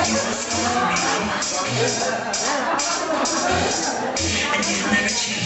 And you'll never change.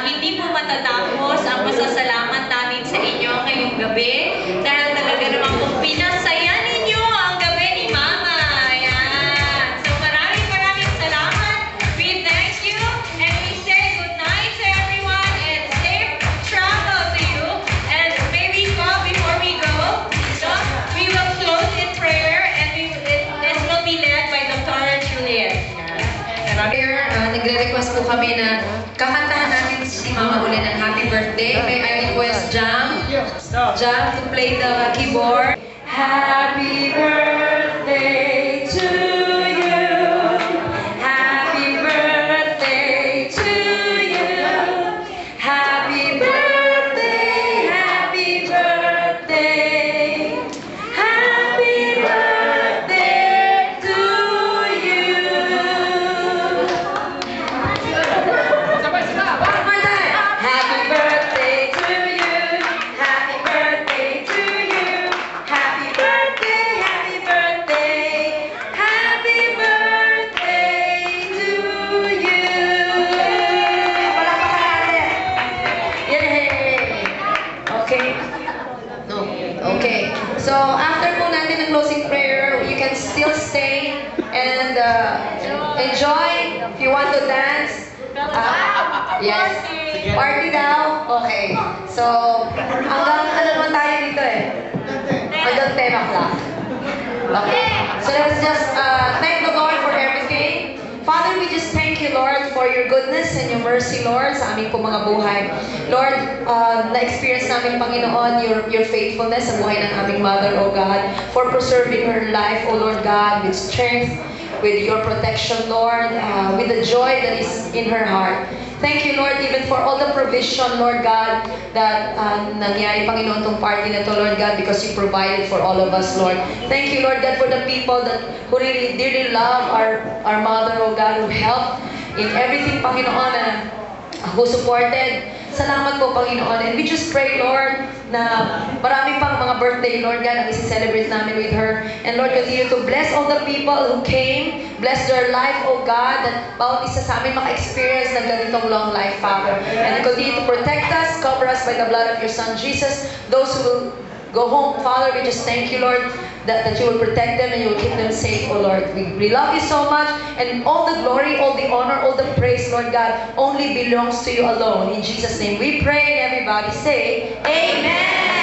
Hindi po matatapos ang pasasalamat namin sa inyo ngayong gabi dahil talaga naman po pinasaya ninyo ang gabi ni Mama. Ayan. So maraming salamat. We thank you and we say good night to everyone and safe travel to you. And may we call before we go. So we will close in prayer and this will be led by Dr. Juliet. Here, nagre-request po kami na kakantahan natin si Mama uli ng happy birthday. May I request Jam to play the keyboard. Happy birthday to you. Happy birthday to you. Happy birthday, happy birthday. Happy birthday to you. One more time. Happy birthday to you. Happy birthday to you. Happy birthday, happy birthday. Happy birthday to you. Palakpakan natin. Yay! Okay. No. Okay. So, after po natin ang closing prayer, you can still stay and enjoy. If you want to dance, yes. Party daw? Okay. So, hanggang ano naman tayo dito eh? Hanggang 10 o'clock. Okay. So, let's just thank the Lord for everything. Father, we just thank you, Lord, for your goodness and your mercy, Lord, sa aming po mga buhay. Lord, na-experience namin, Panginoon, your faithfulness sa buhay ng aming mother, O God, for preserving her life, O Lord God, with strength, with your protection, Lord, with the joy that is in her heart. Thank you, Lord, even for all the provision, Lord God, that nangyari, Panginoon, itong party na to, Lord God, because you provided for all of us, Lord. Thank you, Lord God, for the people who really dearly love our mother, oh God, who helped in everything, Panginoon, who supported. Salamat po, Panginoon. And we just pray, Lord, na marami pang mga birthday, Lord God, ang isi-celebrate namin with her. And Lord, continue to bless all the people who came. Bless their life, oh God, that bawat isa sa amin maka-experience ng ganitong long life, Father. And continue to protect us, cover us by the blood of your Son, Jesus. Those who will go home, Father, we just thank you, Lord, that you will protect them and you will keep them safe, oh Lord. We love you so much, and all the glory, all the honor, all the praise, Lord God, only belongs to you alone. In Jesus' name we pray, and everybody say, Amen!